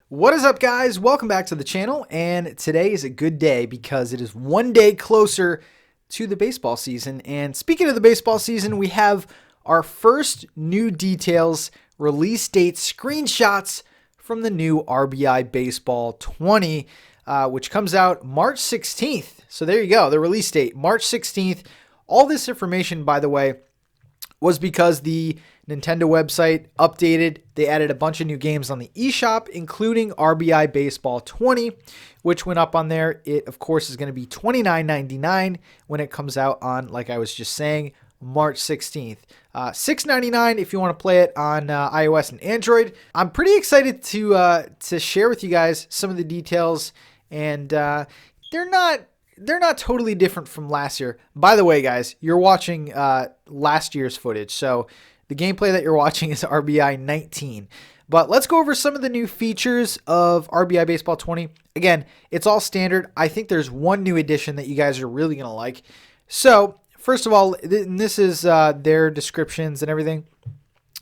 What is up, guys? Welcome back to the channel, and today is a good day because it is one day closer to the baseball season. And speaking of the baseball season, we have our first new details, release date screenshots from the new RBI Baseball 20, which comes out March 16th. So there you go, the release date, March 16th. All this information, by the way, was because the Nintendo website updated. They added a bunch of new games on the eShop, including RBI Baseball 20, which went up on there. It, of course, is going to be $29.99 when it comes out on, like I was just saying, March 16th. $6.99 if you want to play it on iOS and Android. I'm pretty excited to share with you guys some of the details, and they're not totally different from last year. By the way, guys, you're watching last year's footage, so the gameplay that you're watching is RBI 19. But let's go over some of the new features of RBI Baseball 20. Again, it's all standard. I think there's one new addition that you guys are really going to like. So, first of all, this is their descriptions and everything.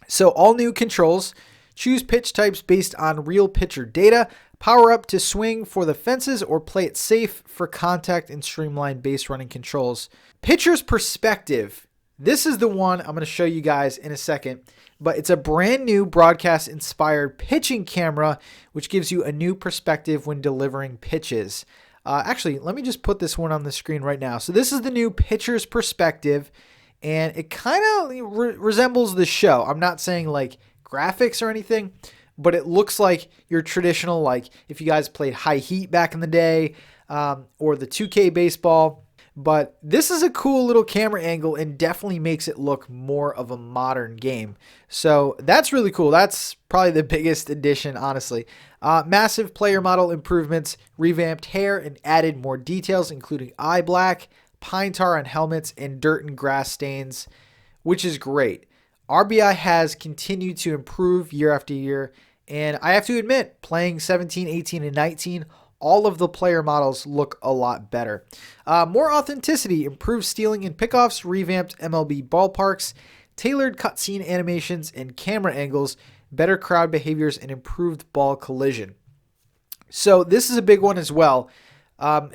So, all new controls. Choose pitch types based on real pitcher data. Power up to swing for the fences or play it safe for contact and streamlined base running controls. Pitcher's perspective. This is the one I'm going to show you guys in a second, but it's a brand new broadcast inspired pitching camera, which gives you a new perspective when delivering pitches. Actually, let me just put this one on the screen right now. So this is the new pitcher's perspective, and it kind of resembles the show. I'm not saying like graphics or anything, but it looks like your traditional, like if you guys played High Heat back in the day, or the 2K baseball. But this is a cool little camera angle and definitely makes it look more of a modern game. So that's really cool. That's probably the biggest addition, honestly. Massive player model improvements, revamped hair, and added more details, including eye black, pine tar on helmets, and dirt and grass stains, which is great. RBI has continued to improve year after year, and I have to admit, playing 17, 18, and 19, all of the player models look a lot better. More authenticity, improved stealing and pickoffs, revamped MLB ballparks, tailored cutscene animations and camera angles, better crowd behaviors, and improved ball collision. So this is a big one as well.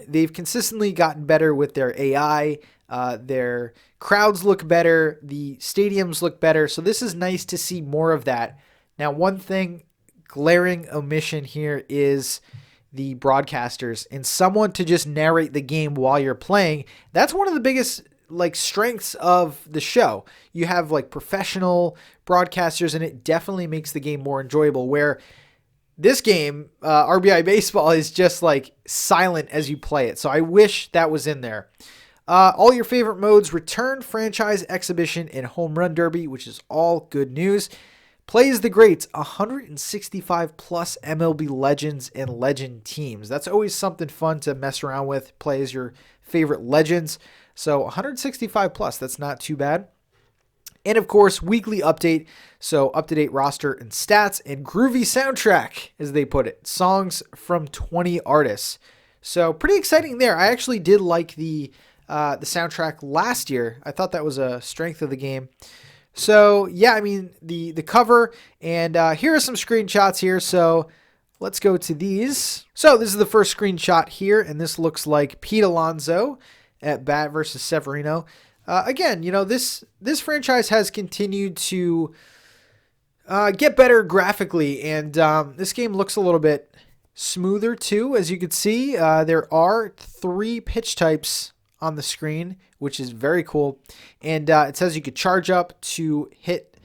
They've consistently gotten better with their AI. Their crowds look better. The stadiums look better. So this is nice to see more of that. Now, one thing, glaring omission here is the broadcasters and someone to just narrate the game while you're playing. That's one of the biggest strengths of the show. You have like professional broadcasters, and it definitely makes the game more enjoyable, where this game, RBI Baseball, is just like silent as you play it. So I wish that was in there. All your favorite modes return: franchise, exhibition, and home run derby, which is all good news. Plays the greats, 165 plus MLB legends and legend teams. That's always something fun to mess around with. Play as your favorite legends. So 165 plus, that's not too bad. And of course, weekly update. So up-to-date roster and stats, and groovy soundtrack, as they put it. Songs from 20 artists. So pretty exciting there. I actually did like the soundtrack last year. I thought that was a strength of the game. So, yeah, I mean, the cover, and here are some screenshots here. So, let's go to these. So, this is the first screenshot here, and this looks like Pete Alonso at bat versus Severino. Again, you know, this franchise has continued to get better graphically, and this game looks a little bit smoother, too. As you can see, there are 3 pitch types on the screen, which is very cool. And it says you could charge up to hit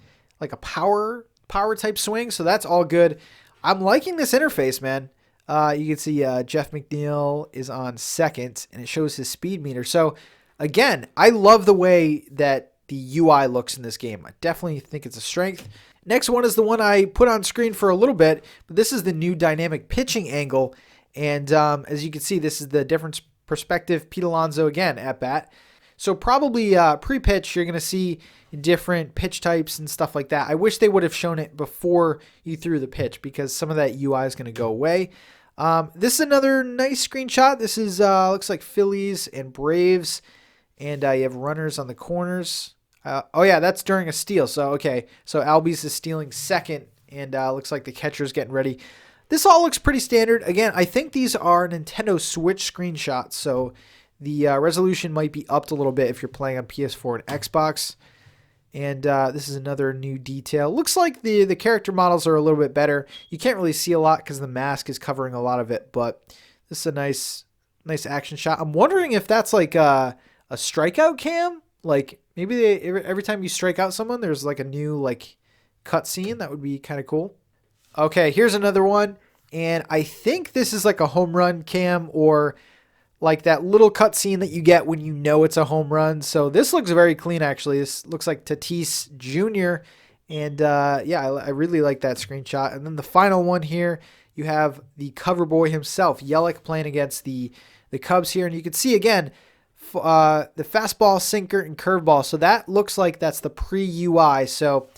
like a power type swing. So that's all good. I'm liking this interface, man. You can see Jeff McNeil is on second, and it shows his speed meter. So again, I love the way that the UI looks in this game. I definitely think it's a strength. Next one is the one I put on screen for a little bit, but this is the new dynamic pitching angle. And as you can see, this is the different perspective. Pete Alonso again at bat. So probably pre-pitch, you're going to see different pitch types and stuff like that. I wish they would have shown it before you threw the pitch, because some of that UI is going to go away. This is another nice screenshot. This is looks like Phillies and Braves, and you have runners on the corners. Oh yeah, that's during a steal. So okay, so Albies is stealing second, and looks like the catcher's getting ready. This all looks pretty standard. Again, I think these are Nintendo Switch screenshots, so the resolution might be upped a little bit if you're playing on PS4 and Xbox. And this is another new detail. Looks like the character models are a little bit better. You can't really see a lot because the mask is covering a lot of it, but this is a nice action shot. I'm wondering if that's like a strikeout cam. Like maybe every time you strike out someone, there's like a new like cut scene. That would be kind of cool. Okay, here's another one. And I think this is like a home run cam or like that little cut scene that you get when you know it's a home run. So this looks very clean, actually. This looks like Tatis Jr. And yeah, I really like that screenshot. And then the final one here, you have the cover boy himself, Yelich, playing against the Cubs here. And you can see, again, the fastball, sinker, and curveball. So that looks like that's the pre-UI. So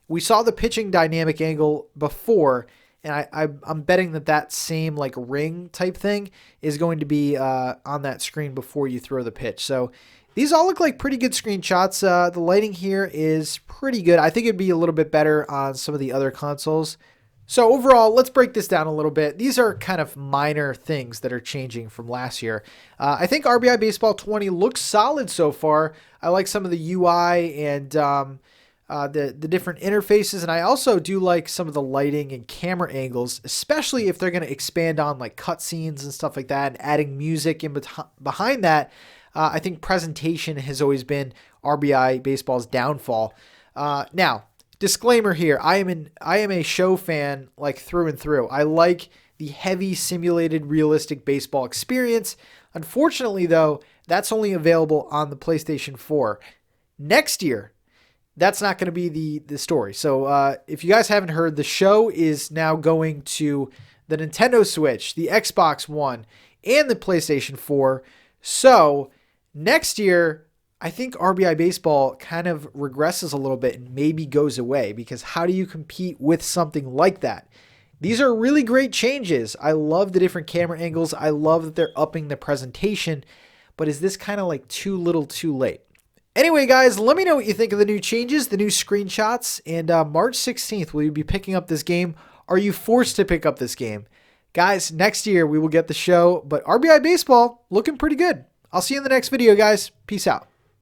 we saw the pitching dynamic angle before, and I'm betting that same like ring type thing is going to be on that screen before you throw the pitch. So these all look like pretty good screenshots. The lighting here is pretty good. I think it'd be a little bit better on some of the other consoles. So overall, let's break this down a little bit. These are kind of minor things that are changing from last year. I think RBI Baseball 20 looks solid so far. I like some of the UI and the different interfaces, and I also do like some of the lighting and camera angles, especially if they're going to expand on like cutscenes and stuff like that, and adding music in behind that. I think presentation has always been RBI Baseball's downfall. Now, disclaimer here: I am a show fan like through and through. I like the heavy simulated realistic baseball experience. Unfortunately, though, that's only available on the PlayStation 4. Next year, that's not going to be the story. So if you guys haven't heard, the show is now going to the Nintendo Switch, the Xbox One, and the PlayStation 4. So next year, I think RBI Baseball kind of regresses a little bit and maybe goes away, because how do you compete with something like that? These are really great changes. I love the different camera angles. I love that they're upping the presentation, but is this kind of like too little too late? Anyway, guys, let me know what you think of the new changes, the new screenshots, and March 16th, will you be picking up this game? Are you forced to pick up this game? Guys, next year we will get the show, but RBI Baseball looking pretty good. I'll see you in the next video, guys. Peace out.